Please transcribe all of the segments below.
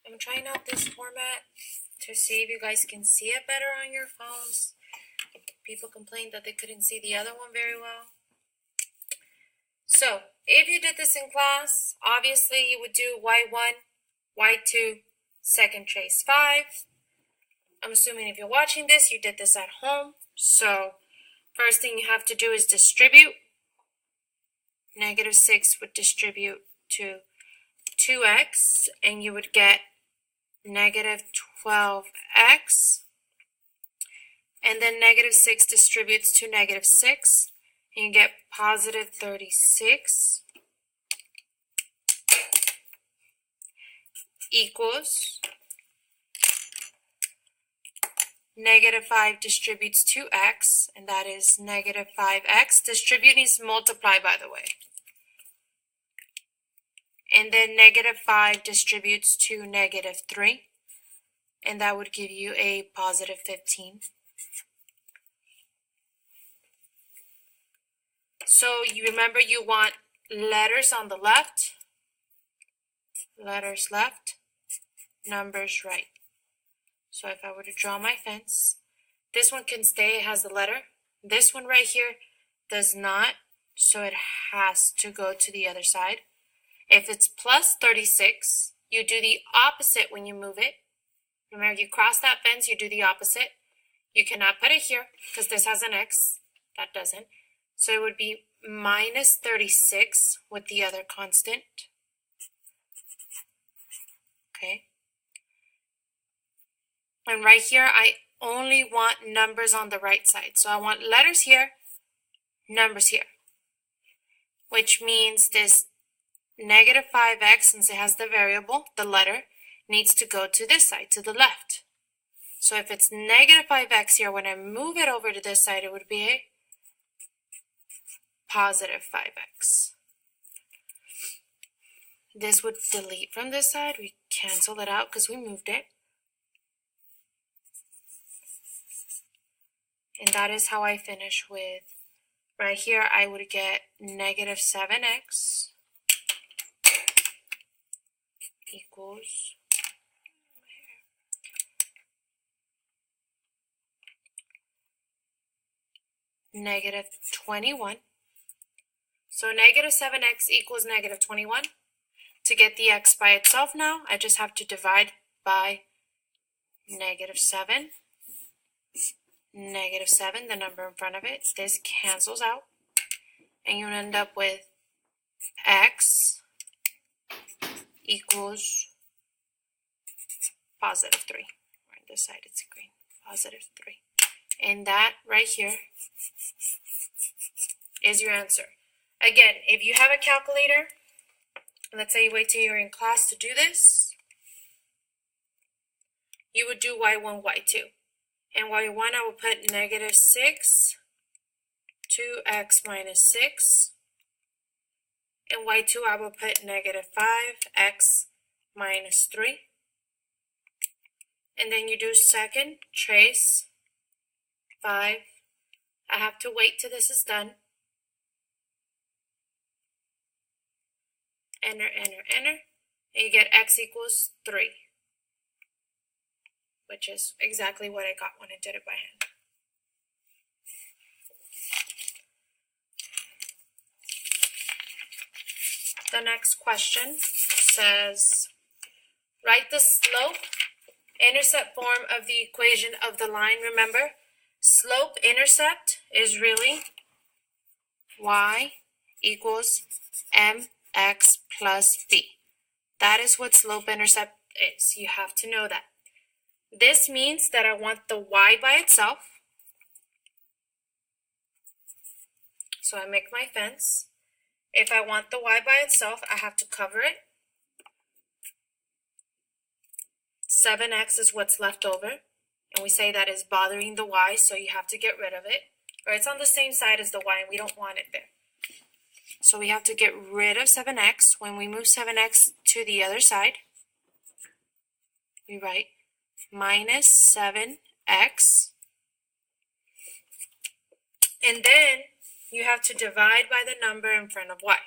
I'm trying out this format to see if you guys can see it better on your phones. People complained that they couldn't see the other one very well. So, if you did this in class, obviously you would do y1, y2, second trace 5. I'm assuming if you're watching this, you did this at home. So, first thing you have to do is distribute. Negative 6 would distribute to 2x, and you would get negative 12x. And then negative 6 distributes to negative 6, and you get positive 36 equals negative 5 distributes to x, and that is negative 5x. Distribute means multiply, by the way. And then negative 5 distributes to negative 3, and that would give you a positive 15. So you remember you want letters on the left, letters left, numbers right. So if I were to draw my fence, this one can stay, it has the letter. This one right here does not, so it has to go to the other side. If it's plus 36, you do the opposite when you move it. Remember, you cross that fence, you do the opposite. You cannot put it here because this has an x, that doesn't. So it would be minus 36 with the other constant. Okay. And right here, I only want numbers on the right side. So I want letters here, numbers here. Which means this negative 5x, since it has the variable, the letter, needs to go to this side, to the left. So if it's negative 5x here, when I move it over to this side, it would be a positive 5x. This would delete from this side. We cancel it out because we moved it. And that is how I finish with, right here, I would get negative 7x equals negative 21. So negative 7x equals negative 21. To get the x by itself now, I just have to divide by negative 7. Negative 7, the number in front of it. This cancels out. And you end up with x equals positive 3. On this side it's green. Positive 3. And that right here is your answer. Again, if you have a calculator, let's say you wait till you're in class to do this, you would do y1, y2. And y1 I will put negative 6, 2x minus 6. And y2 I will put negative 5x minus 3. And then you do second trace 5. I have to wait till this is done. Enter, enter, enter. And you get x equals 3. Which is exactly what I got when I did it by hand. The next question says, write the slope intercept form of the equation of the line. Remember, slope intercept is really y equals mx plus b. That is what slope intercept is. You have to know that. This means that I want the y by itself. So I make my fence. If I want the y by itself, I have to cover it. 7x is what's left over. And we say that is bothering the y, so you have to get rid of it. Or it's on the same side as the y, and we don't want it there. So we have to get rid of 7x. When we move 7x to the other side, we write minus 7x. And then you have to divide by the number in front of y.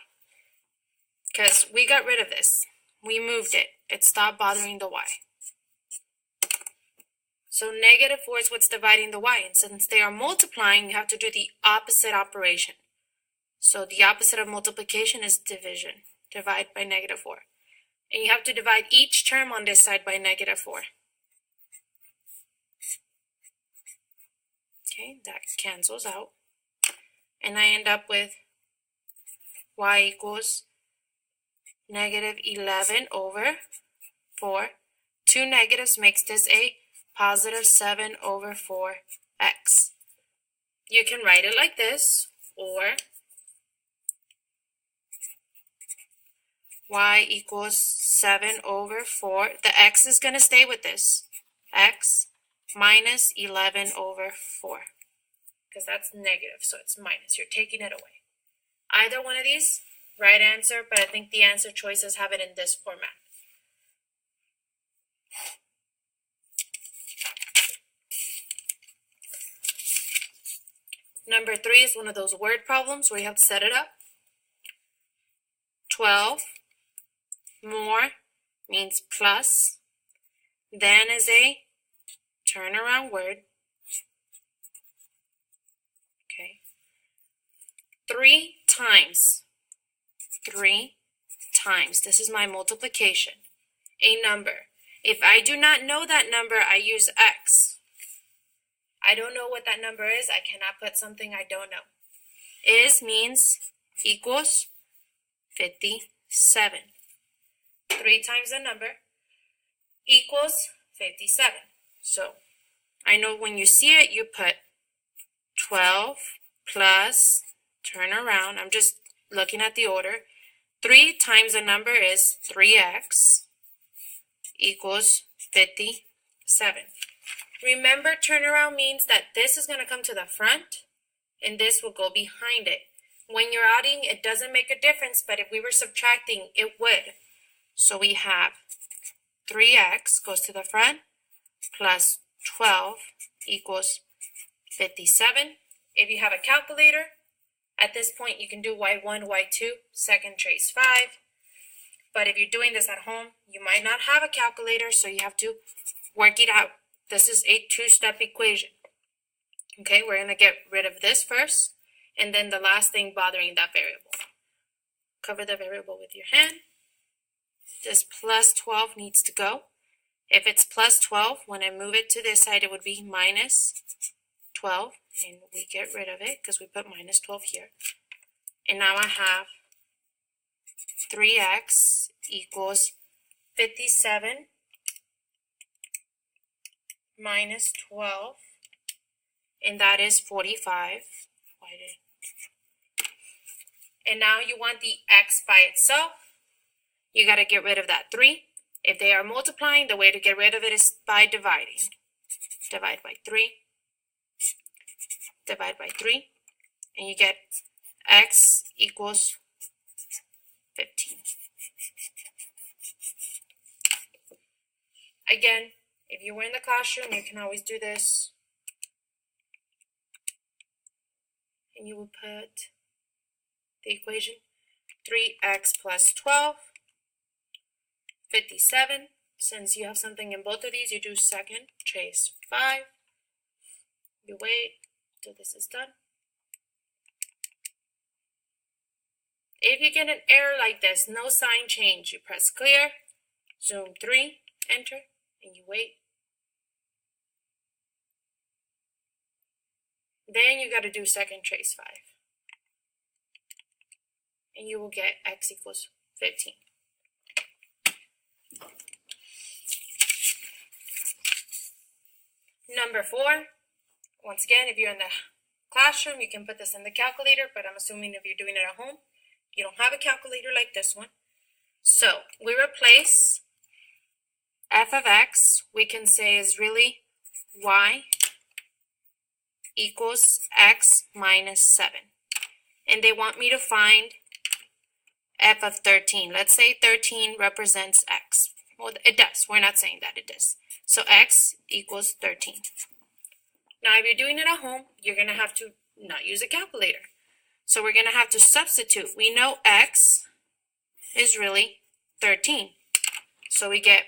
Because we got rid of this. We moved it. It stopped bothering the y. So -4 is what's dividing the y. And since they are multiplying, you have to do the opposite operation. So the opposite of multiplication is division. Divide by -4. And you have to divide each term on this side by -4. Okay, that cancels out. And I end up with y equals -11 over 4. Two negatives makes this a positive 7 over 4x. You can write it like this, or y equals 7 over 4. The x is going to stay with this. X minus 11 over 4. Because that's negative, so it's minus. You're taking it away. Either one of these, right answer, but I think the answer choices have it in this format. Number 3 is one of those word problems where you have to set it up. 12 more means plus. Than is a turnaround word. Okay. 3 times. 3 times. This is my multiplication. A number. If I do not know that number, I use x. I don't know what that number is. I cannot put something I don't know. Is means equals 57. 3 times the number equals 57. So I know when you see it, you put 12 plus, turn around. I'm just looking at the order. 3 times the number is 3x equals 57. Remember, turnaround means that this is going to come to the front and this will go behind it. When you're adding, it doesn't make a difference, but if we were subtracting, it would. So we have 3x goes to the front plus 12 equals 57. If you have a calculator, at this point you can do y1, y2, second trace 5. But if you're doing this at home, you might not have a calculator, so you have to work it out. This is a 2-step equation. Okay, we're going to get rid of this first, and then the last thing bothering that variable. Cover the variable with your hand. This plus 12 needs to go. If it's plus 12, when I move it to this side, it would be minus 12, and we get rid of it because we put minus 12 here. And now I have 3x equals 57 minus 12, and that is 45. And now you want the x by itself. You got to get rid of that 3. If they are multiplying, the way to get rid of it is by dividing. Divide by 3. Divide by 3. And you get x equals 15. Again, if you were in the classroom, you can always do this. And you will put the equation 3x plus 12, 57. Since you have something in both of these, you do second trace 5. You wait till this is done. If you get an error like this, no sign change, you press clear, zoom 3, enter, and you wait. Then you got to do second trace 5. And you will get x equals 15. Number 4, once again, if you're in the classroom, you can put this in the calculator, but I'm assuming if you're doing it at home, you don't have a calculator like this one. So we replace f of x, we can say is really y equals x minus 7. And they want me to find f of 13. Let's say 13 represents x. Well, it does. We're not saying that it does. So x equals 13. Now, if you're doing it at home, you're going to have to not use a calculator. So we're going to have to substitute. We know x is really 13. So we get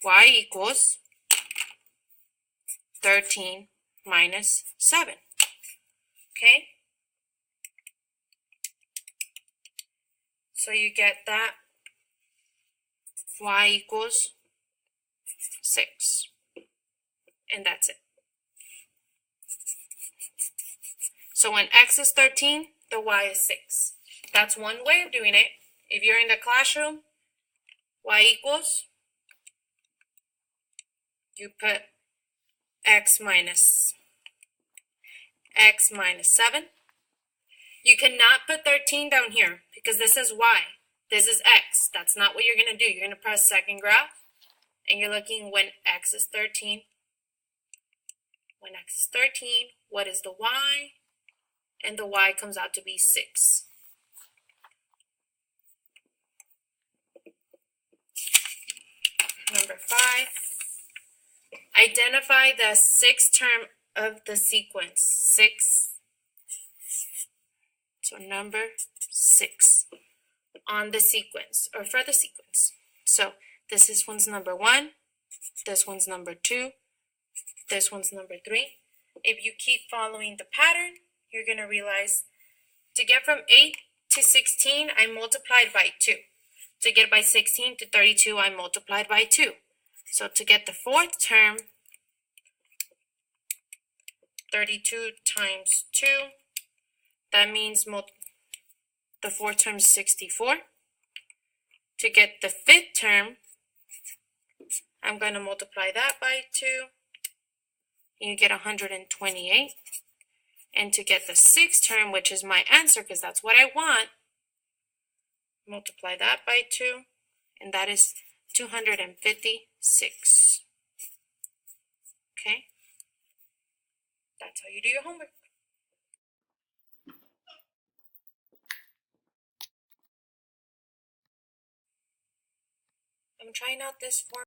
y equals 13 minus 7. Okay? So you get that y equals 6. And that's it. So when x is 13, the y is 6. That's one way of doing it. If you're in the classroom, y equals, you put x minus 7. You cannot put 13 down here because this is y. This is x. That's not what you're going to do. You're going to press second graph, and you're looking when x is 13. When x is 13, what is the y? And the y comes out to be 6. Number 5. Identify the sixth term of the sequence. 6. So number 6 on the sequence, or for the sequence. So this is one's number 1. This one's number 2. This one's number 3. If you keep following the pattern, you're going to realize to get from 8 to 16, I multiplied by 2. To get by 16 to 32, I multiplied by 2. So to get the fourth term, 32 times 2, that means the fourth term is 64. To get the fifth term, I'm going to multiply that by 2. You get 128. And to get the sixth term, which is my answer because that's what I want, multiply that by 2. And that is 256. Okay? That's how you do your homework. I'm trying out this form.